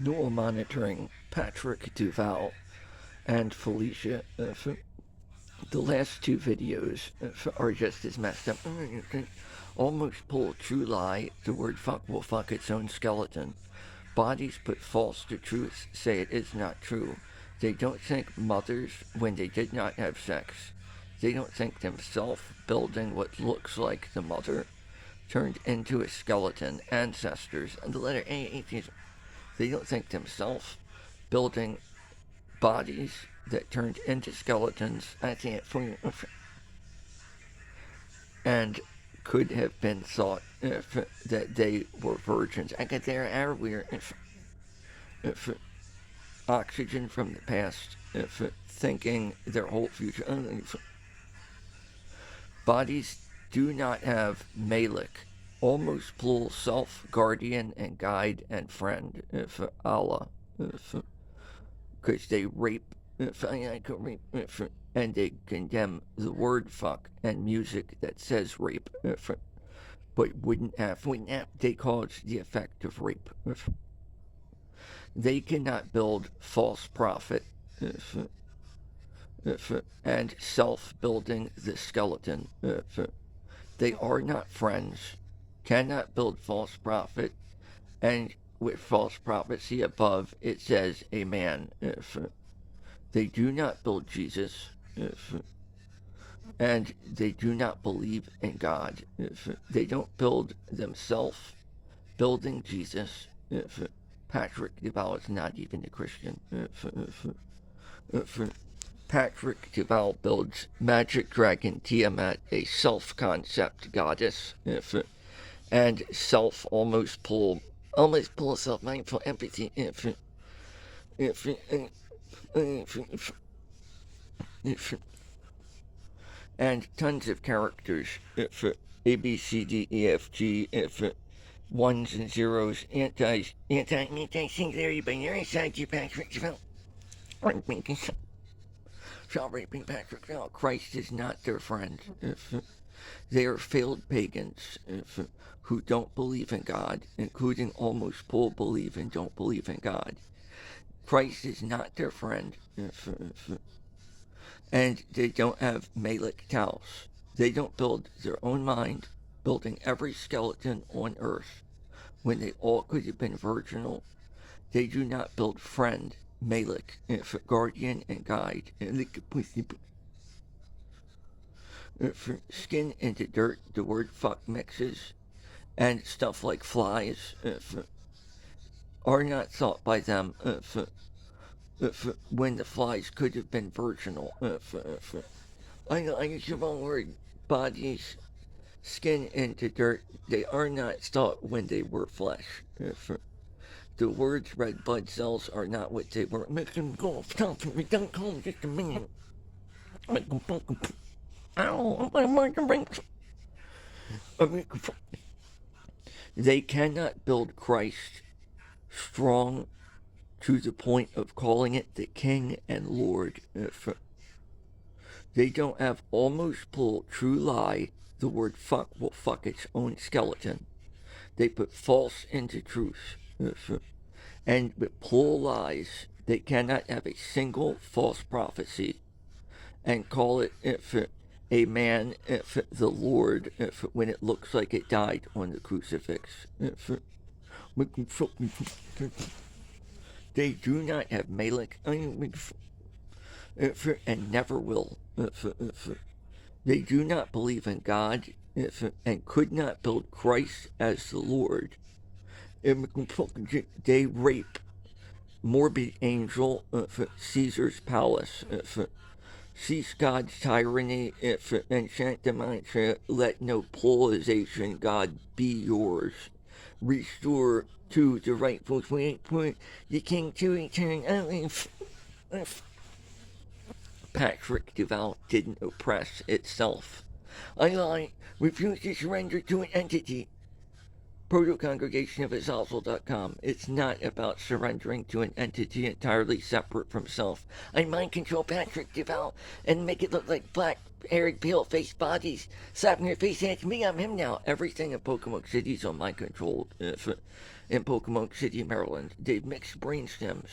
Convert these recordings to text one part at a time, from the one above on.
Neural monitoring, Patrick DuVal and Felecia. The last two videos are just as messed up. You can almost pull a true lie. The word fuck will fuck its own skeleton. Bodies put false to truth, say it is not true. They don't think mothers when they did not have sex. They don't think themselves building what looks like the mother turned into a skeleton, ancestors, and the letter A, atheism. They don't think themselves building bodies that turned into skeletons. I can't and could have been thought that they were virgins. I got their airwear if oxygen from the past, if thinking their whole future. Bodies do not have Melek, almost plural self, guardian, and guide and friend, if Allah, because they rape, and they condemn the word fuck and music that says rape, but wouldn't have, they cause the effect of rape. They cannot build false prophet and self-building the skeleton. They are not friends, cannot build false prophet, and with false prophecy above it says a man. They do not build Jesus, and they do not believe in God. They don't build themselves building Jesus. Patrick DuVal is not even a Christian. Patrick DuVal builds Magic Dragon Tiamat, a self-concept goddess, and self almost pull self-mindful empathy, and tons of characters, A, B, C, D, E, F, G, ones and zeros, anti-singularity, binary side to Patrick DuVal. Raping Patrick DuVal. Christ is not their friend. They are failed pagans who don't believe in God, including almost full believe and don't believe in God. Christ is not their friend, and they don't have Melek cows. They don't build their own mind, building every skeleton on earth when they all could have been virginal. They do not build friend, Melek, guardian and guide, skin into dirt. The word fuck mixes, and stuff like flies are not thought by them when the flies could have been virginal. I use the wrong word. Bodies, skin into dirt. They are not thought when they were flesh. The words red blood cells are not what they were. Make them go. Stop me. Don't call me just a minute. Ow, I'm going to bring. They cannot build Christ strong to the point of calling it the King and Lord. They don't have almost pull true lie. The word fuck will fuck its own skeleton. They put false into truth. And with pull lies, they cannot have a single false prophecy and call it a man, the Lord, when it looks like it died on the crucifix. They do not have Melek, and never will. They do not believe in God, and could not build Christ as the Lord. They rape morbid angel, Caesar's palace, cease God's tyranny, and sanctimate, let no polarization, God, be yours. Restore to the rightful point, the king to return. Patrick DuVal didn't oppress itself. I refuse to surrender to an entity. Proto-Congregation of Azazel.com. It's not about surrendering to an entity entirely separate from self. I mind control Patrick DuVal and make it look like black, haired, pale-faced bodies slapping your face, and it's me, I'm him now. Everything in Pokemon City is on my control. in Pocomoke City, Maryland. They've mixed brain stems,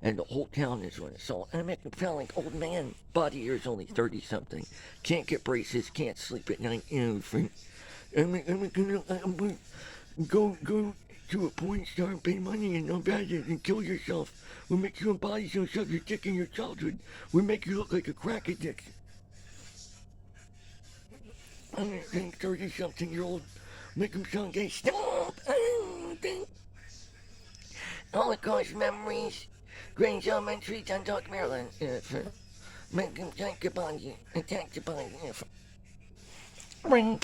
and the whole town is on assault. And I make them sound like old man. Body year is only 30-something. Can't get braces, can't sleep at night. I'm gonna go to a porn star and pay money and invest it and kill yourself. We'll make you a body so shove your dick in your childhood. We'll make you look like a crack addict. I'm gonna think 30-something-year-old make them sound gay. Stop! Holocaust memories. Grange Elementary, Dundalk, Maryland. Make them think about you. Attack the body. Ring.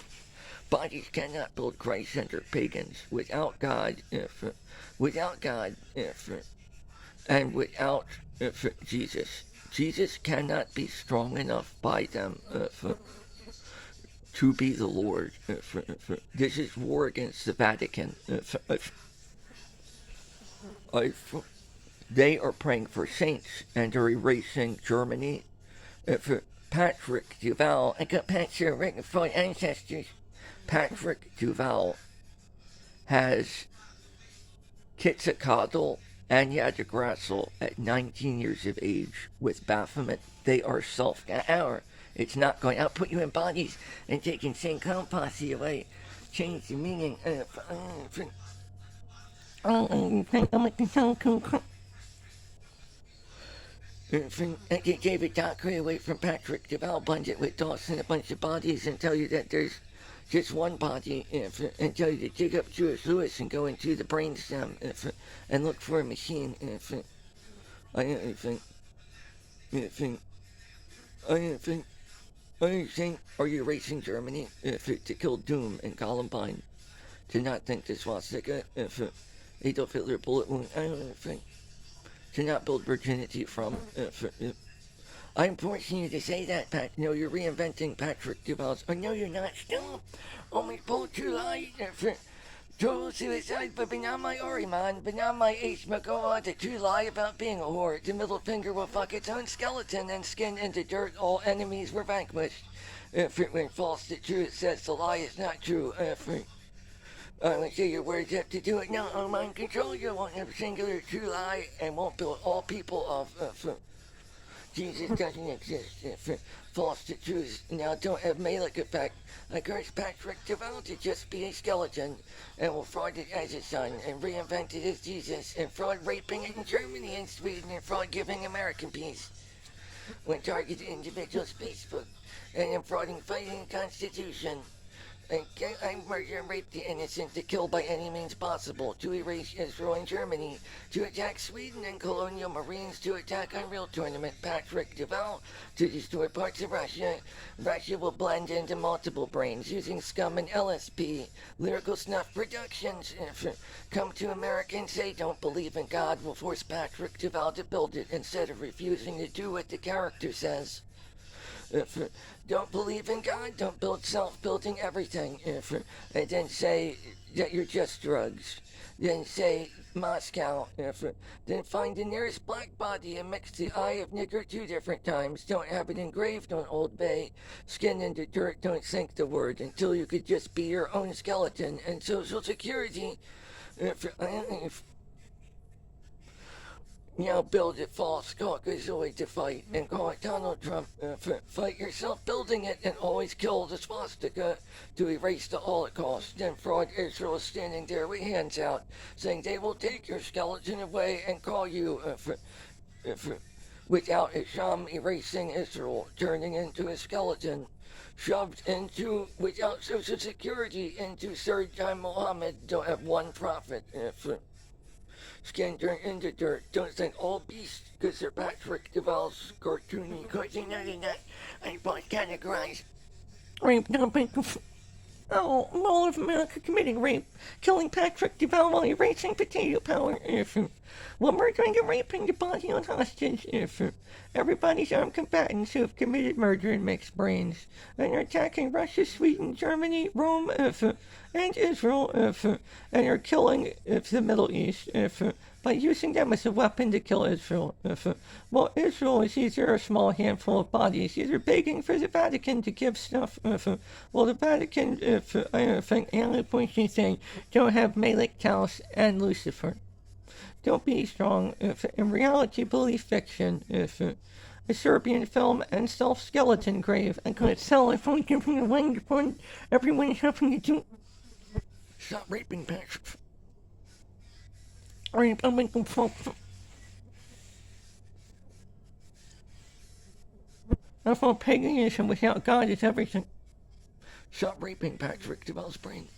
Bodies cannot build Christ-centered pagans without God, and without Jesus. Jesus cannot be strong enough by them to be the Lord. This is war against the Vatican. They are praying for saints and are erasing Germany. Patrick DuVal, I got Patrick written for ancestors. Patrick DuVal has Quetzalcoatl and Yadagrassil at 19 years of age with Baphomet. They are self-hour. It's not going, I'll put you in bodies and take insane posse away. Change the meaning of... They gave a doctorate away from Patrick DuVal, bunged it with Dawson, a bunch of bodies, and tell you that there's just one body, and tell you to dig up Jewish Lewis and go into the brainstem and look for a machine. I think, are you erasing Germany to kill Doom and Columbine? To not think the swastika, Adolf Hitler bullet wound, I don't think. To not build virginity from, I'm forcing you to say that, Pat. No, you're reinventing Patrick DuVal's. Oh, no, you're not. Stop. Only pull too light. Total suicide, but not my Oriman, but not my Ace McGowan. The true lie about being a whore. The middle finger will fuck its own skeleton and skin into dirt. All enemies were vanquished. When false, the truth says the lie is not true. I would say your words have to do it. No, I'll mind control you. Won't have a singular true lie and won't build all people of Jesus doesn't exist. False to truth. Now don't have Melek effect. I curse Patrick DuVal to just be a skeleton and will fraud it as his son and reinvent it as Jesus and fraud raping it in Germany and Sweden and fraud giving American peace when targeted individuals Facebook and then frauding fighting Constitution. I murder and rape the innocent to kill by any means possible, to erase Israel and Germany, to attack Sweden and colonial marines, to attack Unreal Tournament, Patrick DuVal, to destroy parts of Russia. Russia will blend into multiple brains using scum and LSP, lyrical snuff productions. Come to America and say don't believe in God will force Patrick DuVal to build it instead of refusing to do what the character says. Don't believe in God, don't build self-building everything. And then say that you're just drugs. Then say Moscow. Then find the nearest black body and mix the eye of nigger 2 different times. Don't have it engraved on Old Bay. Skin into dirt, don't think the word until you could just be your own skeleton. And Social Security. Build it false, Caucasoid to fight, and call it Donald Trump. Fight yourself building it, and always kill the swastika to erase the Holocaust. Then fraud Israel is standing there with hands out, saying they will take your skeleton away and call you, without Isham erasing Israel, turning into a skeleton. Shoved into, without Social Security, into third time Muhammad, don't have one prophet. Skin turned into dirt. Don't think all beasts, because they're Patrick DuVal's cartoony. Because they're not, I both categorized. Rape, all of America committing rape, killing Patrick DuVal while erasing potato power. While murdering and raping the body on hostage. Everybody's armed combatants who have committed murder and mixed brains, and are attacking Russia, Sweden, Germany, Rome, and Israel, and are killing the Middle East, by using them as a weapon to kill Israel. While Israel sees there a small handful of bodies, these are begging for the Vatican to give stuff. Well, the Vatican, I think, Anna Pointy saying, don't have Melek, Taos, and Lucifer. Don't be strong. In reality, believe fiction. A Serbian film and self-skeleton grave. I couldn't sell it for giving away the fun everyone's having to do. Stop raping Patrick. I'm making fun. I thought paganism without God is everything. Stop raping Patrick, DuVal's brain.